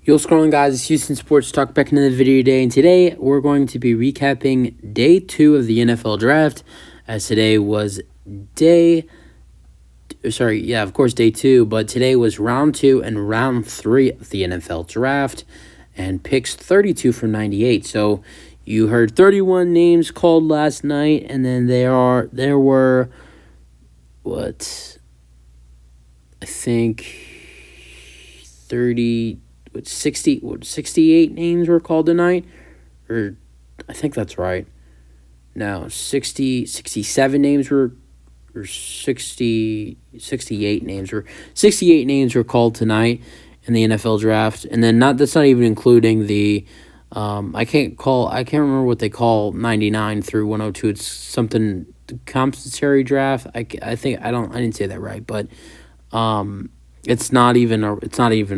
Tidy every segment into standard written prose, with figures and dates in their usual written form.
Yo, scrolling guys, it's Houston Sports Talk back into the video today, and today we're going to be recapping day 2 of the NFL draft, as today was day 2, but today was round 2 and round 3 of the NFL draft, and picks 32 from 98. So you heard 31 names called last night, and then there were, I think 68 names were called tonight, or I think that's right. No, 67 names were, or 68 names were called tonight in the NFL draft, and then that's not even including the I can't remember what they call 99 through 102. It's something compensatory draft. I didn't say that right, but it's not even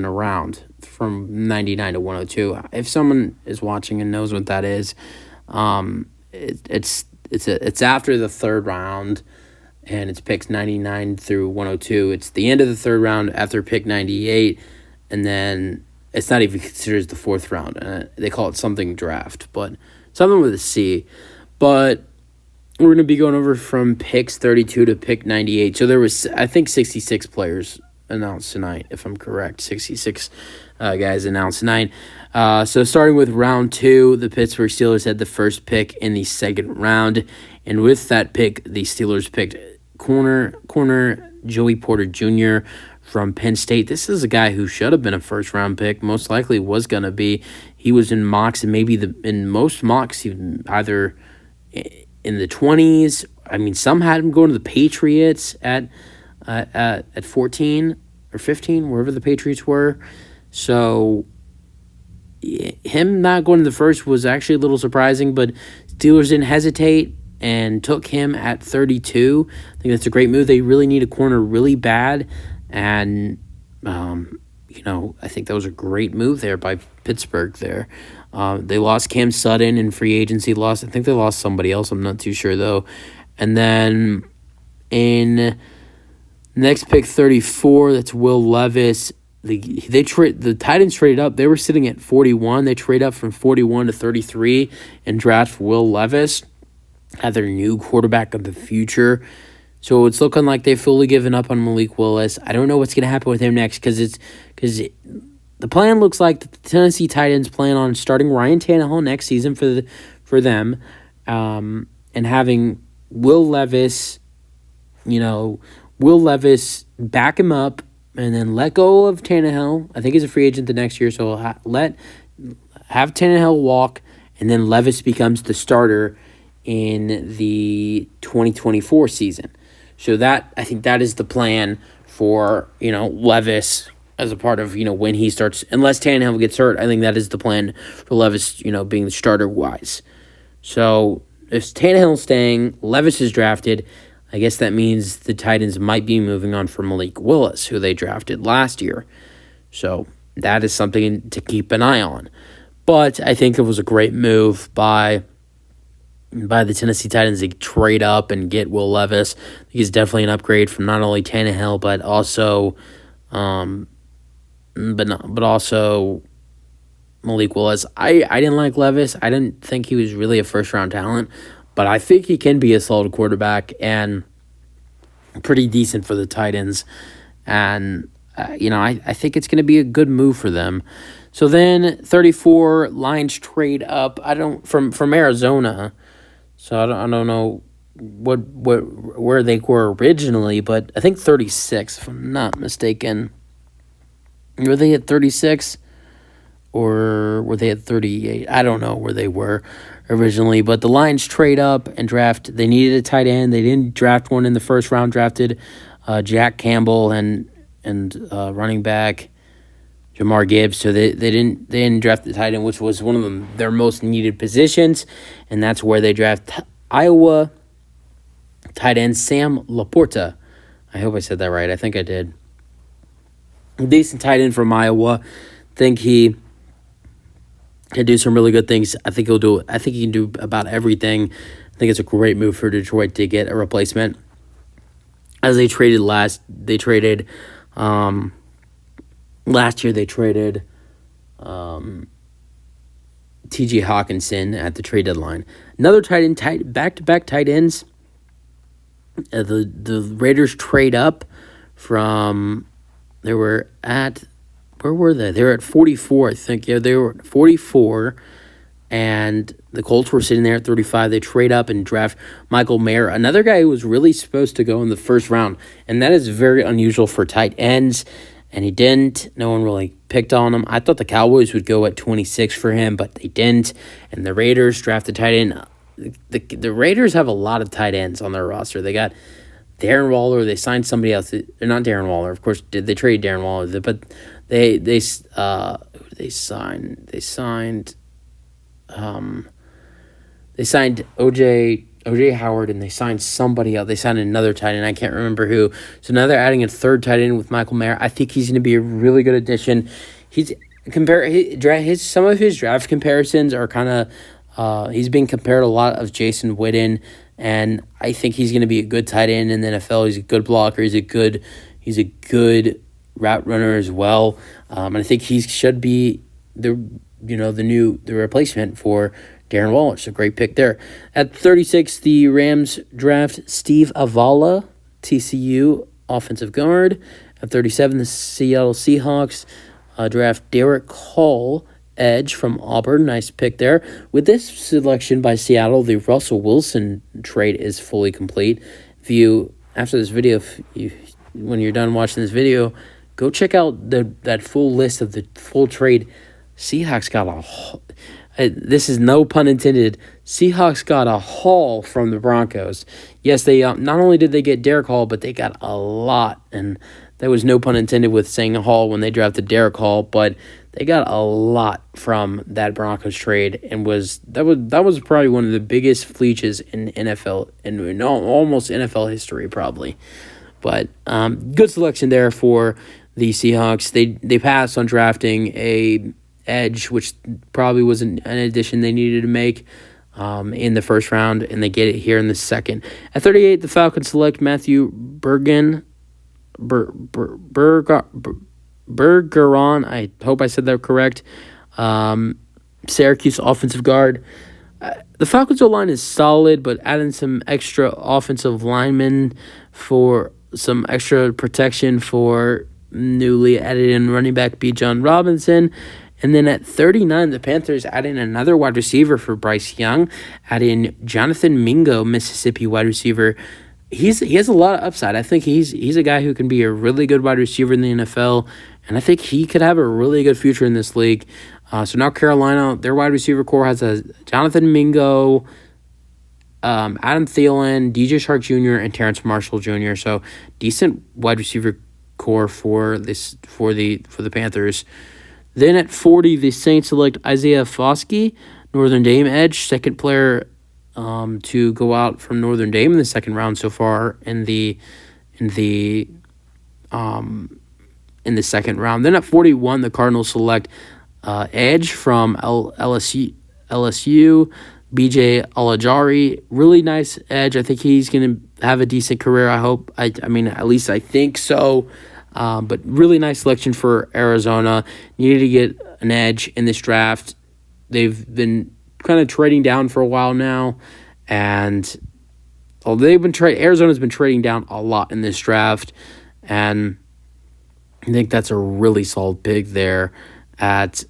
around from 99 to 102. If someone is watching and knows what that is, it's after the third round, and it's picks 99 through 102. It's the end of the third round after pick 98, and then it's not even considered as the fourth round. They call it something draft, but something with a C. But we're going to be going over from picks 32 to pick 98. So there was, I think, 66 players announced tonight, if I'm correct. 66 guys announced tonight. So starting with round 2, the Pittsburgh Steelers had the first pick in the second round. And with that pick, the Steelers picked corner Joey Porter Jr. from Penn State. This is a guy who should have been a first-round pick, most likely was going to be. He was in mocks, and maybe in most mocks, either in the 20s. I mean, some had him going to the Patriots at 14 or 15, wherever the Patriots were. So him not going to the first was actually a little surprising, but Steelers didn't hesitate and took him at 32. I think that's a great move. They really need a corner really bad, and I think that was a great move there by Pittsburgh there. They lost Cam Sutton in free agency. I think they lost somebody else. I'm not too sure, though. And then in next pick 34, that's Will Levis. The Titans traded up. They were sitting at 41. They trade up from 41 to 33 and draft Will Levis, have their new quarterback of the future. So it's looking like they've fully given up on Malik Willis. I don't know what's going to happen with him next, because the plan looks like the Tennessee Titans plan on starting Ryan Tannehill next season for them, and having Will Levis back him up, and then let go of Tannehill. I think he's a free agent the next year, so have Tannehill walk, and then Levis becomes the starter in the 2024 season. So I think that is the plan for Levis as a part of when he starts. Unless Tannehill gets hurt, I think that is the plan for Levis, being the starter wise. So if Tannehill's staying, Levis is drafted. I guess that means the Titans might be moving on for Malik Willis, who they drafted last year. So that is something to keep an eye on. But I think it was a great move by the Tennessee Titans to trade up and get Will Levis. I think he's definitely an upgrade from not only Tannehill, but also Malik Willis. I didn't like Levis. I didn't think he was really a first-round talent, but I think he can be a solid quarterback and pretty decent for the Titans. And, I think it's going to be a good move for them. So then 34, Lions trade up. From Arizona. So I don't know where they were originally, but I think 36, if I'm not mistaken. Were they at 36? Or were they at 38? I don't know where they were originally, but the Lions trade up and draft. They needed a tight end. They didn't draft one in the first round. Drafted Jack Campbell and running back Jamar Gibbs. So they didn't draft the tight end, which was one of their most needed positions, and that's where they draft Iowa tight end Sam Laporta. I hope I said that right. I think I did. Decent tight end from Iowa. Think he can do some really good things. I think he can do about everything. I think it's a great move for Detroit to get a replacement. As they traded last year they traded T.J. Hawkinson at the trade deadline. Another tight end, back-to-back tight ends. The Raiders trade up from, they were at, where were they? They were at 44, I think. Yeah, they were at 44, and the Colts were sitting there at 35. They trade up and draft Michael Mayer, another guy who was really supposed to go in the first round, and that is very unusual for tight ends, and he didn't. No one really picked on him. I thought the Cowboys would go at 26 for him, but they didn't, and the Raiders drafted tight end. The Raiders have a lot of tight ends on their roster. They got Darren Waller. They signed somebody else. They're not Darren Waller, of course. Did they trade Darren Waller? But they signed OJ Howard, and they signed somebody else. They signed another tight end. I can't remember who. So now they're adding a third tight end with Michael Mayer. I think he's going to be a really good addition. Some of his draft comparisons are kind of. He's being compared a lot of Jason Witten, and I think he's going to be a good tight end in the NFL. He's a good blocker. He's a good route runner as well. And I think he should be the replacement for Darren Waller. It's a great pick there. At 36, the Rams draft Steve Avala, TCU offensive guard. At 37, the Seattle Seahawks draft Derek Hall, edge from Auburn. Nice pick there. With this selection by Seattle, the Russell Wilson trade is fully complete. After this video, when you're done watching this video, go check out that full list of the full trade. Seahawks got this is no pun intended, Seahawks got a haul from the Broncos. Yes, they not only did they get Derek Hall, but they got a lot, and there was no pun intended with saying a haul when they drafted Derek Hall, but they got a lot from that Broncos trade, and that was probably one of the biggest fleeches in NFL and almost NFL history probably. But good selection there for the Seahawks. They passed on drafting a edge, which probably was an addition they needed to make in the first round, and they get it here in the second. At 38, the Falcons select Matthew Bergeron. I hope I said that correct. Syracuse offensive guard. The Falcons' O-line is solid, but adding some extra offensive linemen for some extra protection for newly added in running back Bijan Robinson. And then at 39, the Panthers adding another wide receiver for Bryce Young, adding Jonathan Mingo, Mississippi wide receiver. He has a lot of upside. I think he's a guy who can be a really good wide receiver in the NFL, and I think he could have a really good future in this league. So now Carolina, their wide receiver core has a Jonathan Mingo, Adam Thielen, DJ Shark Jr., and Terrence Marshall Jr. So decent wide receiver core for the Panthers. Then at 40, the Saints select Isaiah Foskey, Northern Dame edge, second player to go out from Northern Dame in the second round so far in the second round. Then at 41, the Cardinals select edge from LSU, BJ Alajari. Really nice edge. I think he's going to have a decent career. I hope. I mean, at least I think so. But really nice selection for Arizona. Needed to get an edge in this draft. They've been kind of trading down for a while now, and Arizona's been trading down a lot in this draft, and I think that's a really solid pick there at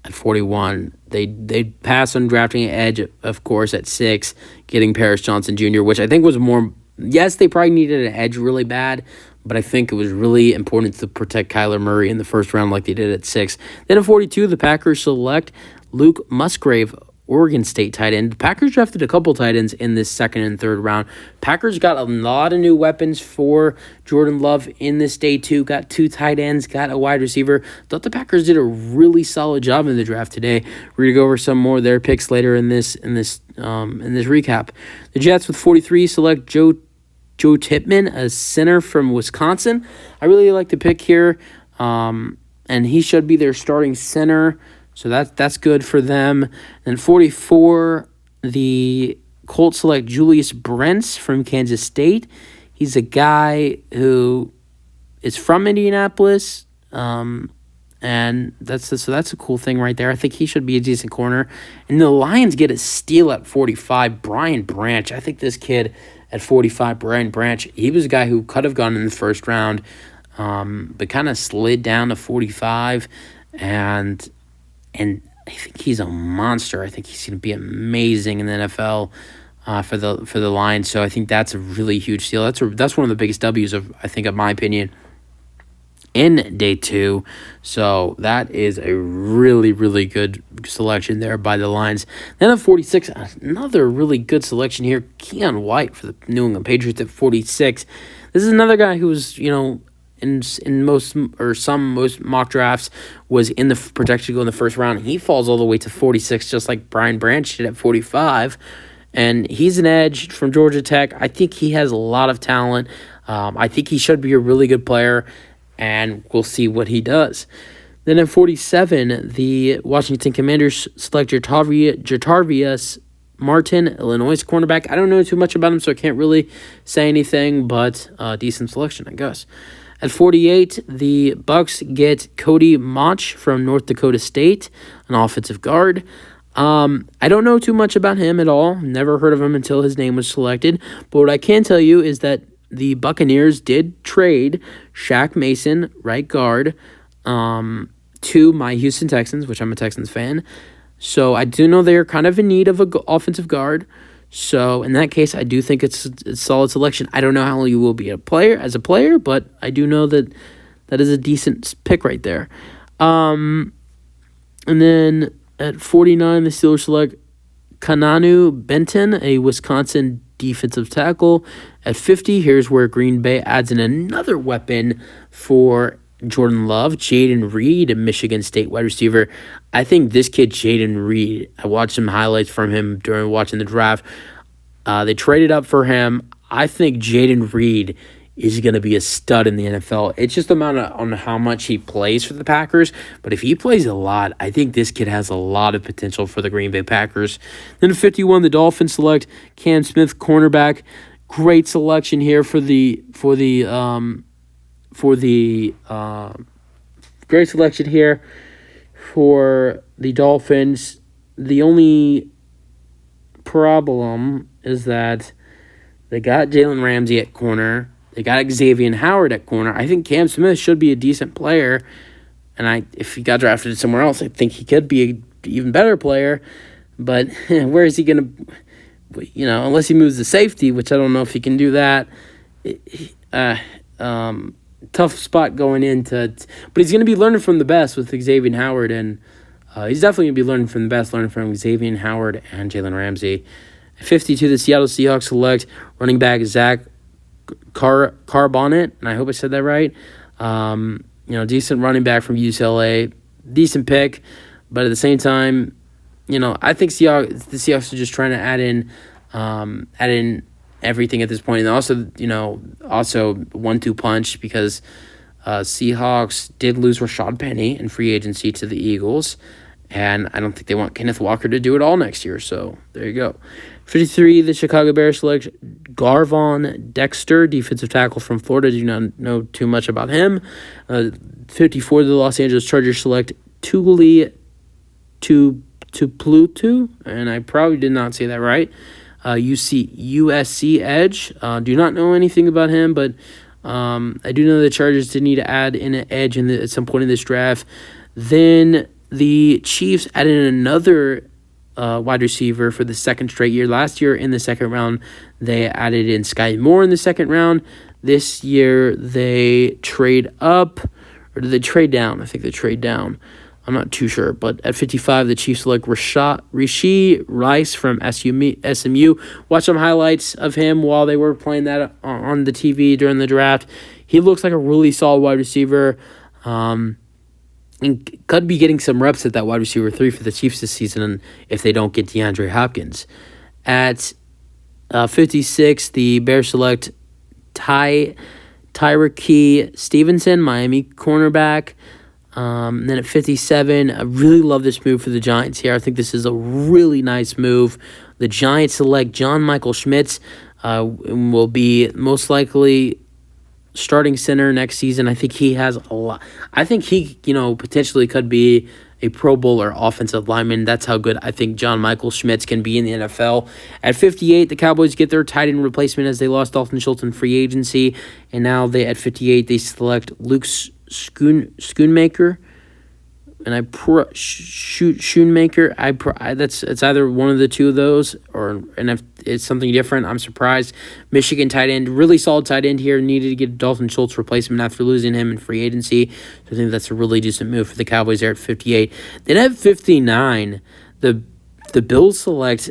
41. They pass on drafting an edge, of course, at 6, getting Paris Johnson Jr., which I think was more. Yes, they probably needed an edge really bad, but I think it was really important to protect Kyler Murray in the first round like they did at 6. Then at 42, the Packers select Luke Musgrave, Oregon State tight end. The Packers drafted a couple tight ends in this second and third round. Packers got a lot of new weapons for Jordan Love in this day too. Got 2 tight ends, got a wide receiver. Thought the Packers did a really solid job in the draft today. We're gonna go over some more of their picks later in this recap. The Jets with 43 select Joe Tippmann, a center from Wisconsin. I really like the pick here, and he should be their starting center. So that's good for them. Then 44, the Colts select Julius Brents from Kansas State. He's a guy who is from Indianapolis, and And that's a cool thing right there. I think he should be a decent corner. And the Lions get a steal at 45. Brian Branch. I think this kid at 45, Brian Branch, he was a guy who could have gone in the first round, but kind of slid down to 45. And I think he's a monster. I think he's going to be amazing in the NFL for the Lions. So I think that's a really huge deal. That's one of the biggest W's of my opinion, in day 2. So that is a really, really good selection there by the Lions. Then at 46, another really good selection here, Keon White for the New England Patriots at 46. This is another guy who was, in most mock drafts was in the projected to go in the first round. He falls all the way to 46, just like Brian Branch did at 45. And he's an edge from Georgia Tech. I think he has a lot of talent. I think he should be a really good player, and we'll see what he does. Then at 47, the Washington Commanders select Jartavius Martin, Illinois cornerback. I don't know too much about him, so I can't really say anything, but decent selection, I guess. At 48, the Bucks get Cody Mauch from North Dakota State, an offensive guard. I don't know too much about him at all. Never heard of him until his name was selected. But what I can tell you is that the Buccaneers did trade Shaq Mason, right guard, to my Houston Texans, which I'm a Texans fan. So I do know they're kind of in need of an offensive guard. So in that case, I do think it's a solid selection. I don't know how he will be as a player, but I do know that is a decent pick right there. And then at 49, the Steelers select Kananu Benton, a Wisconsin defensive tackle. At 50, here's where Green Bay adds in another weapon for Jordan Love, Jaden Reed, a Michigan State wide receiver. I think this kid, Jaden Reed, I watched some highlights from him during watching the draft. They traded up for him. I think Jaden Reed is going to be a stud in the NFL. It's just on how much he plays for the Packers. But if he plays a lot, I think this kid has a lot of potential for the Green Bay Packers. Then at 51, the Dolphins select Cam Smith, cornerback. Great selection here great selection here for the Dolphins. The only problem is that they got Jalen Ramsey at corner. They got Xavier Howard at corner. I think Cam Smith should be a decent player, and if he got drafted somewhere else, I think he could be an even better player. But where is he going to? Unless he moves to safety, which I don't know if he can do that. Tough spot going into, but he's going to be learning from the best with Xavier Howard, and he's definitely going to be learning from the best, learning from Xavier Howard and Jalen Ramsey. At 52, the Seattle Seahawks select running back Zach Carbonnet, and I hope I said that right. Decent running back from UCLA, decent pick, but at the same time, I think the Seahawks are just trying to add in everything at this point, and also 1-2 punch because Seahawks did lose Rashad Penny in free agency to the Eagles, and I don't think they want Kenneth Walker to do it all next year. So there you go. 53, the Chicago Bears select Garvon Dexter, defensive tackle from Florida. Do not know too much about him. 54, the Los Angeles Chargers select Tuli Tupuotu, and I probably did not say that right. USC edge. Do not know anything about him, but I do know the Chargers did need to add in an edge at some point in this draft. Then the Chiefs added in another wide receiver for the second straight year. Last year in the second round, they added in Sky Moore in the second round. This year they trade up, or did they trade down? I think they trade down. I'm not too sure, but at 55, the Chiefs select Rishi Rice from SMU. Watch some highlights of him while they were playing that on the TV during the draft. He looks like a really solid wide receiver. And could be getting some reps at that wide receiver 3 for the Chiefs this season if they don't get DeAndre Hopkins. At 56, the Bears select Tyreek Stevenson, Miami cornerback. Then at 57, I really love this move for the Giants here. I think this is a really nice move. The Giants select John Michael Schmitz, will be most likely starting center next season. I think he has a lot. I think he, potentially could be a Pro Bowler offensive lineman. That's how good I think John Michael Schmitz can be in the NFL. At 58, the Cowboys get their tight end replacement as they lost Dalton Schultz in free agency, and now at 58 they select Luke Schoonmaker. And Schoonmaker. It's either one of the two of those, and if it's something different, I'm surprised. Michigan tight end, really solid tight end here. Needed to get Dalton Schultz replacement after losing him in free agency. So I think that's a really decent move for the Cowboys there at 58. Then at 59, the Bills select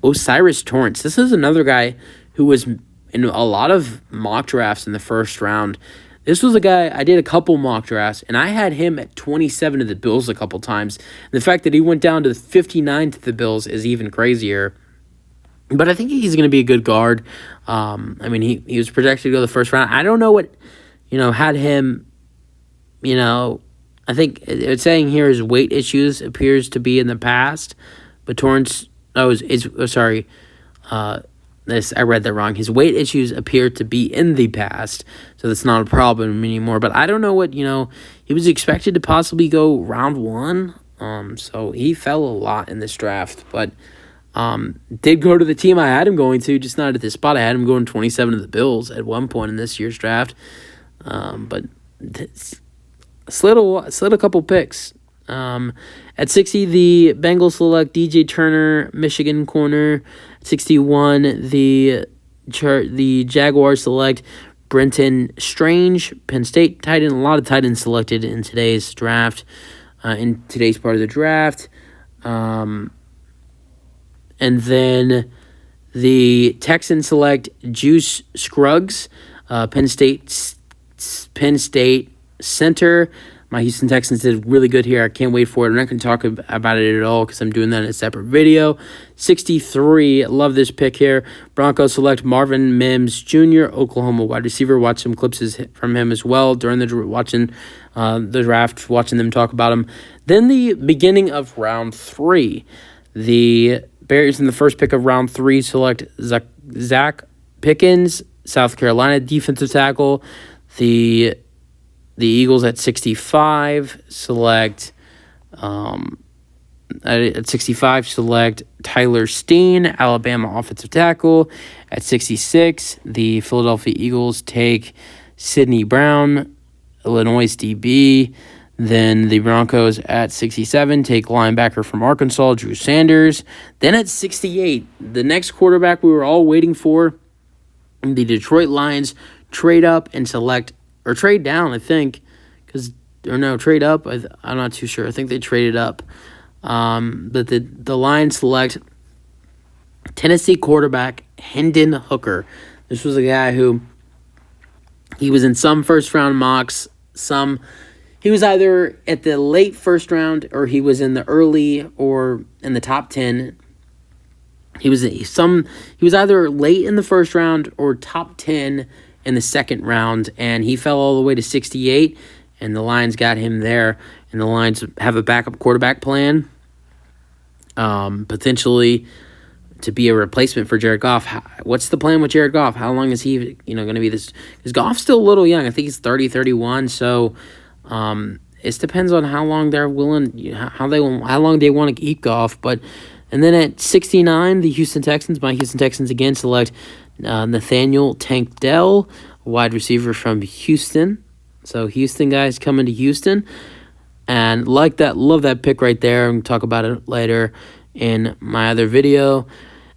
Osiris Torrance. This is another guy who was in a lot of mock drafts in the first round. This was a guy, I did a couple mock drafts, and I had him at 27 to the Bills a couple times. And the fact that he went down to 59 to the Bills is even crazier. But I think he's going to be a good guard. He was projected to go the first round. I don't know what, had him, I think it's saying here his weight issues appears to be in the past. But Torrance, I read that wrong. His weight issues appear to be in the past, so that's not a problem anymore. But I don't know what, he was expected to possibly go round 1, so he fell a lot in this draft. But did go to the team I had him going to, just not at this spot. I had him going 27 to the Bills at one point in this year's draft, but slid a couple picks. At 60, the Bengals select DJ Turner, Michigan corner. 61, the Jaguars select Brenton Strange, Penn State tight end. A lot of tight ends selected in today's draft, in today's part of the draft. And then the Texans select Juice Scruggs, Penn State center. My Houston Texans did really good here. I can't wait for it. I'm not going to talk about it at all because I'm doing that in a separate video. 63, love this pick here. Broncos select Marvin Mims Jr., Oklahoma wide receiver. Watch some clips from him as well during the draft, watching them talk about him. Then the beginning of round 3. The Bears in the first pick of round 3 select Zach Pickens, South Carolina defensive tackle. The Eagles at 65 select Tyler Steen, Alabama offensive tackle. At 66, the Philadelphia Eagles take Sidney Brown, Illinois DB. Then the Broncos at 67 take linebacker from Arkansas, Drew Sanders. Then at 68, the next quarterback we were all waiting for, the Detroit Lions trade up and select, or trade down, I think, trade up. I'm not too sure. I think they traded up. But the Lions select Tennessee quarterback Hendon Hooker. This was a guy who, he was in some first-round mocks, he was either at the late first round or he was in the early or in the top 10. He was either late in the first round or top 10 in the second round, and he fell all the way to 68, and the Lions got him there, and the Lions have a backup quarterback plan, potentially to be a replacement for Jared Goff. What's the plan with Jared Goff? How long is he going to be this? Because Goff's still a little young. I think he's 30, 31, so it depends on how long they're willing, how long they want to keep Goff. And then at 69, the Houston Texans, again select Nathaniel Tank Dell, wide receiver from Houston. So Houston guys coming to Houston, and love that pick right there. I'm going to talk about it later in my other video.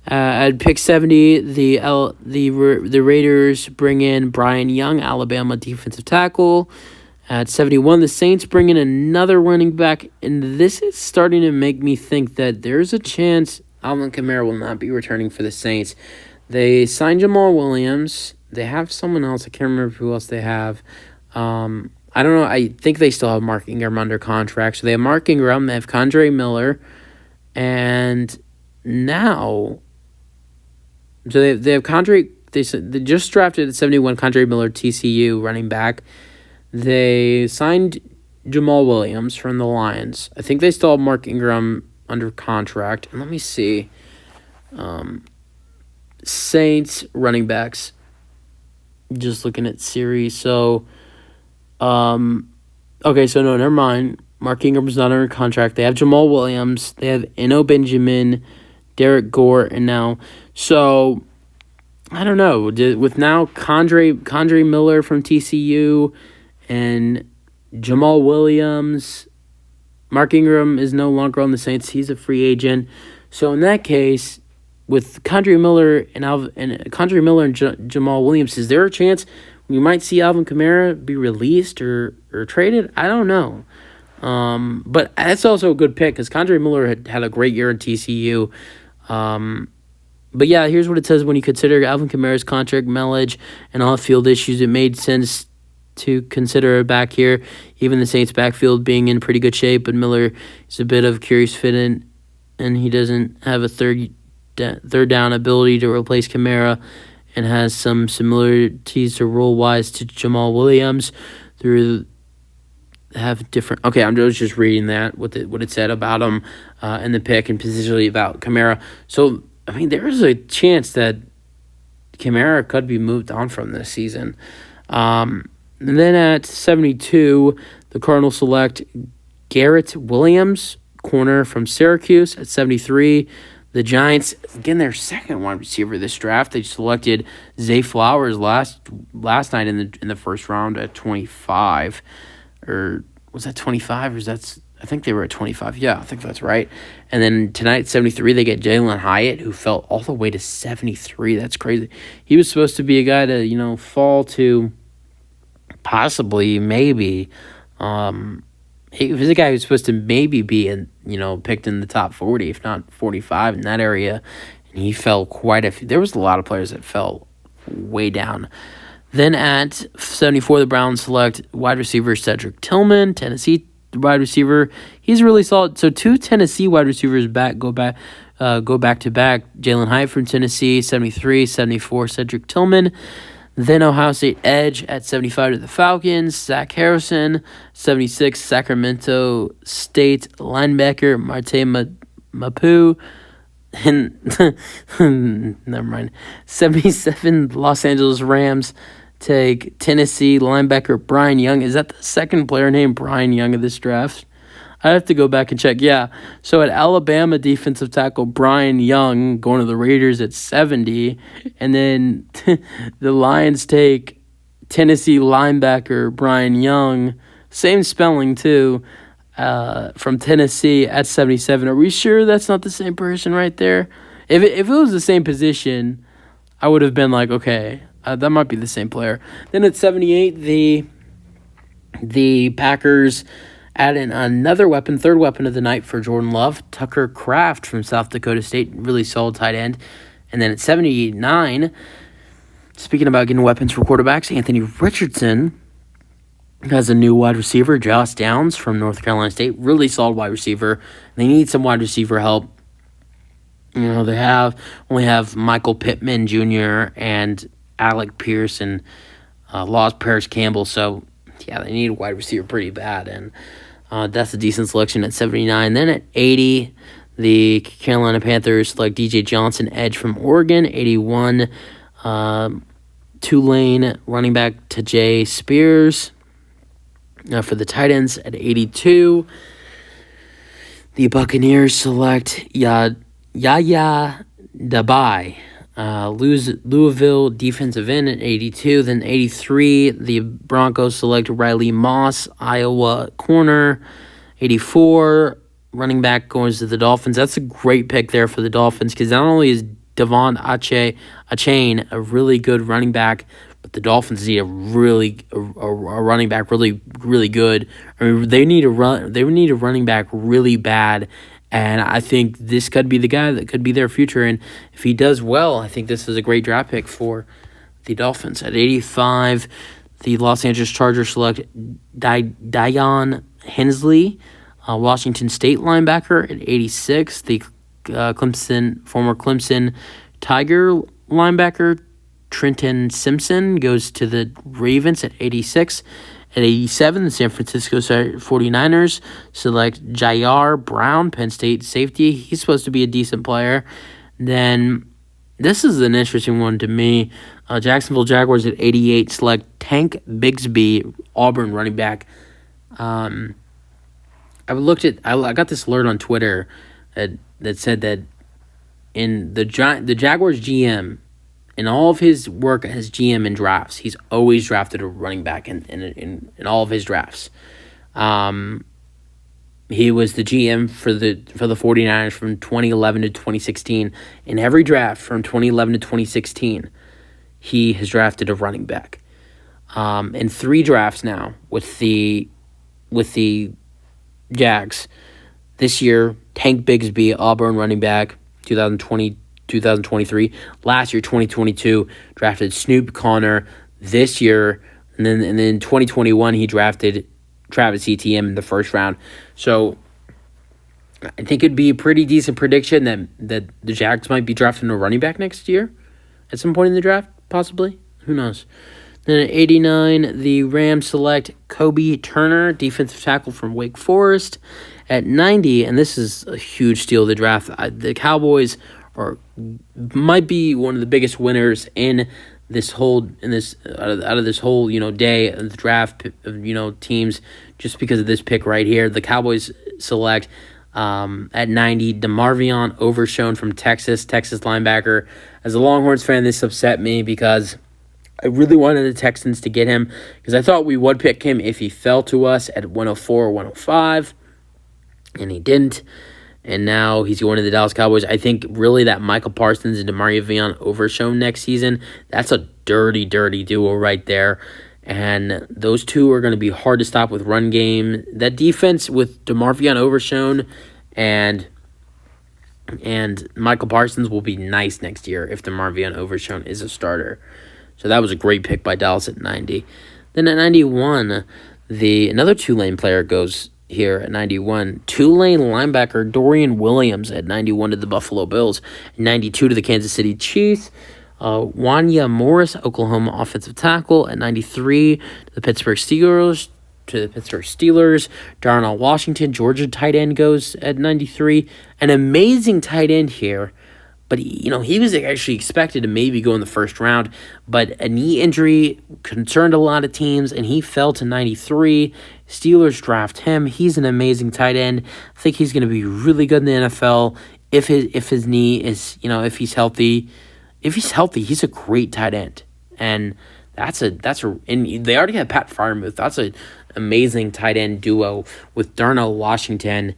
At pick 70, the Raiders bring in Brian Young, Alabama defensive tackle. At 71, the Saints bring in another running back, and this is starting to make me think that there's a chance Alvin Kamara will not be returning for the Saints. They signed Jamal Williams. They have someone else. I can't remember who else they have. I don't know. I think they still have Mark Ingram under contract. So they have Mark Ingram. They have Kondre Miller. And now, so they have Kondre. They just drafted at 71 Kondre Miller, TCU running back. They signed Jamal Williams from the Lions. I think they still have Mark Ingram under contract. And let me see. Saints running backs. Just looking at series. So, okay, so no, never mind. Mark Ingram's not under contract. They have Jamal Williams. They have Eno Benjamin, Derek Gore, and now. So, I don't know. With now Condre Miller from TCU and Jamal Williams, Mark Ingram is no longer on the Saints. He's a free agent. So in that case, with Condre Miller and Jamal Williams, is there a chance we might see Alvin Kamara be released or traded? I don't know. But that's also a good pick because Condre Miller had a great year at TCU. But yeah, here's what it says. When you consider Alvin Kamara's contract mileage and off-field issues, it made sense to consider it back here. Even the Saints' backfield being in pretty good shape, but Miller is a bit of a curious fit in, and he doesn't have a third down ability to replace Kamara and has some similarities to role-wise to Jamal Williams. Have different. Okay, I was just reading that what it said about him in the pick and positionally about Kamara. So I mean, there is a chance that Kamara could be moved on from this season. And then at 72, the Cardinals select Garrett Williams, corner from Syracuse. At 73, the Giants, again, their second wide receiver this draft. They selected Zay Flowers last night in the first round at 25. Or was that 25? I think they were at 25. Yeah, I think that's right. And then tonight at 73, they get Jalen Hyatt, who fell all the way to 73. That's crazy. He was supposed to be a guy to, fall to possibly, maybe. He was a guy who's supposed to maybe be, picked in the top 40, if not 45 in that area. And he fell quite a few. There was a lot of players that fell way down. Then at 74, the Browns select wide receiver Cedric Tillman, Tennessee wide receiver. He's really solid. So two Tennessee wide receivers go back to back. Jalen Hyatt from Tennessee, 73, 74, Cedric Tillman. Then Ohio State edge at 75 to the Falcons, Zach Harrison, 76, Sacramento State linebacker Marte Mapu. And never mind. 77, Los Angeles Rams take Tennessee linebacker Brian Young. Is that the second player named Brian Young of this draft? I have to go back and check. Yeah. So at Alabama, defensive tackle Brian Young going to the Raiders at 70. And then the Lions take Tennessee linebacker Brian Young. Same spelling, too, from Tennessee at 77. Are we sure that's not the same person right there? If it was the same position, I would have been like, okay, that might be the same player. Then at 78, the Packers add in another weapon, third weapon of the night for Jordan Love, Tucker Kraft from South Dakota State, really solid tight end. And then at 79, speaking about getting weapons for quarterbacks, Anthony Richardson has a new wide receiver, Josh Downs from North Carolina State, really solid wide receiver. They need some wide receiver help. They only have Michael Pittman Jr. and Alec Pierce and lost Paris Campbell, so yeah, they need a wide receiver pretty bad, and that's a decent selection at 79. Then at 80, the Carolina Panthers select DJ Johnson, edge from Oregon. 81, Tulane running back Tajay Spears for the tight ends. At 82, the Buccaneers select Yaya Dabai, Louisville defensive end at 82. Then 83, the Broncos select Riley Moss, Iowa corner. 84, running back goes to the Dolphins. That's a great pick there for the Dolphins because not only is Devon Achane a really good running back, but the Dolphins need a running back really, really good. I mean, they need a running back really bad. And I think this could be the guy that could be their future. And if he does well, I think this is a great draft pick for the Dolphins. At 85, the Los Angeles Chargers select Dion Hensley, Washington State linebacker. At 86, the former Clemson Tiger linebacker Trenton Simpson goes to the Ravens at 86. At 87, the San Francisco 49ers select Jair Brown, Penn State safety. He's supposed to be a decent player. Then This is an interesting one to me. Jacksonville Jaguars at 88 select Tank Bigsby, Auburn running back. I got this alert on Twitter that said that in the Jaguars GM, in all of his work as GM in drafts, he's always drafted a running back in all of his drafts. He was the GM for the 49ers from 2011 to 2016. In every draft from 2011 to 2016, he has drafted a running back. In 3 drafts now with the Jags. This year, Tank Bigsby, Auburn running back, 2020, 2023. Last year, 2022, drafted Snoop Connor. This year, and then 2021, he drafted Travis Etienne in the first round. So I think it'd be a pretty decent prediction that the Jags might be drafting a running back next year at some point in the draft, possibly. Who knows? Then at 89, the Rams select Kobe Turner, defensive tackle from Wake Forest. At 90, and this is a huge steal of the draft, the Cowboys might be one of the biggest winners in this whole out of this whole day of the draft of teams, just because of this pick right here. The Cowboys select at 90 DeMarvion Overshown from Texas linebacker. As a Longhorns fan, this upset me because I really wanted the Texans to get him because I thought we would pick him if he fell to us at 104 or 105, and he didn't. And now he's going to the Dallas Cowboys. I think really that Michael Parsons and DeMarvion Overshown next season, that's a dirty, dirty duo right there. And those two are going to be hard to stop with run game. That defense with DeMarvion Overshown and Michael Parsons will be nice next year if DeMarvion Overshown is a starter. So that was a great pick by Dallas at 90. Then at 91, another Tulane player goes here at 91. Tulane linebacker Dorian Williams at 91 to the Buffalo Bills. 92 to the Kansas City Chiefs. Wanya Morris, Oklahoma offensive tackle at 93 to the Pittsburgh Steelers. Darnell Washington, Georgia tight end, goes at 93. An amazing tight end here. But, he was actually expected to maybe go in the first round. But a knee injury concerned a lot of teams, and he fell to 93. Steelers draft him. He's an amazing tight end. I think he's going to be really good in the NFL if his knee is, if he's healthy. If he's healthy, he's a great tight end. And and they already have Pat Freiermuth. That's an amazing tight end duo with Darnell Washington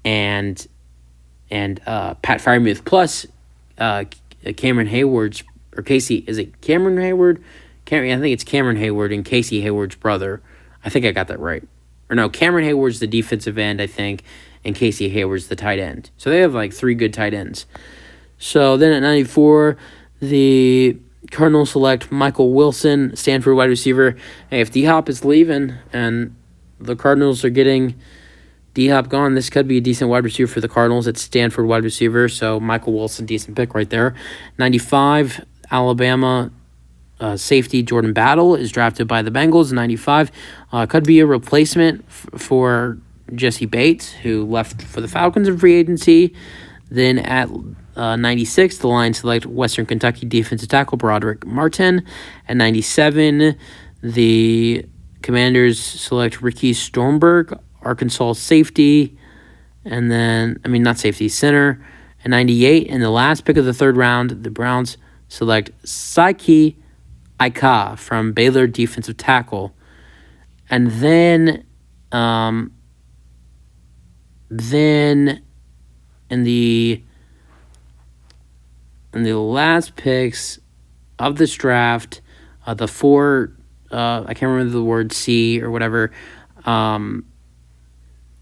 and Pat Freiermuth plus Cameron Hayward's, or Casey, is it Cameron Hayward? I think it's Cameron Hayward and Casey Hayward's brother. I think I got that right. Or no, Cameron Hayward's the defensive end, I think, and Casey Hayward's the tight end. So they have 3 good tight ends. So then at 94, the Cardinals select Michael Wilson, Stanford wide receiver. Hey, if D-Hop is leaving and the Cardinals are getting D-Hop gone, this could be a decent wide receiver for the Cardinals. It's Stanford wide receiver, so Michael Wilson, decent pick right there. 95, Alabama safety Jordan Battle is drafted by the Bengals. 95, could be a replacement for Jesse Bates, who left for the Falcons in free agency. Then at 96, the Lions select Western Kentucky defensive tackle Broderick Martin. At 97, the Commanders select Ricky Stormberg, Arkansas safety, and then, center. At 98, in the last pick of the 3rd round, the Browns select Saiki Ika from Baylor defensive tackle. And then in the last picks of this draft, the 4, I can't remember the word C or whatever,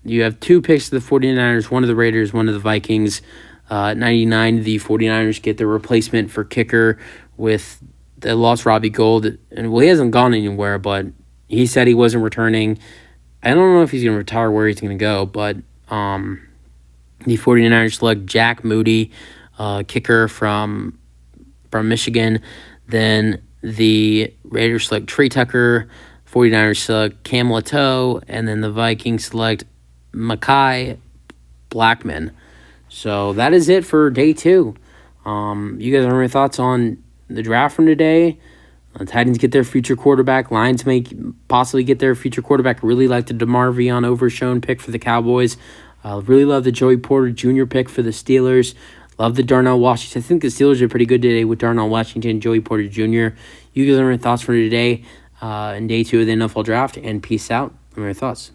you have 2 picks to the 49ers, one of the Raiders, one of the Vikings. 99, the 49ers get their replacement for kicker with they lost Robbie Gould. And, he hasn't gone anywhere, but he said he wasn't returning. I don't know if he's going to retire, where he's going to go, but the 49ers select Jack Moody, kicker from Michigan. Then the Raiders select Trey Tucker. 49ers select Cam Lateau. And then the Vikings select Mekhi Blackman. So that is it for day 2. You guys have any thoughts on the draft from today? Titans get their future quarterback. Lions may possibly get their future quarterback. Really like the DeMar Vion Overshone pick for the Cowboys. Really love the Joey Porter Jr. pick for the Steelers. Love the Darnell Washington. I think the Steelers are pretty good today with Darnell Washington, Joey Porter Jr. You guys have any thoughts for today in day 2 of the NFL draft? And peace out. Let me know your thoughts.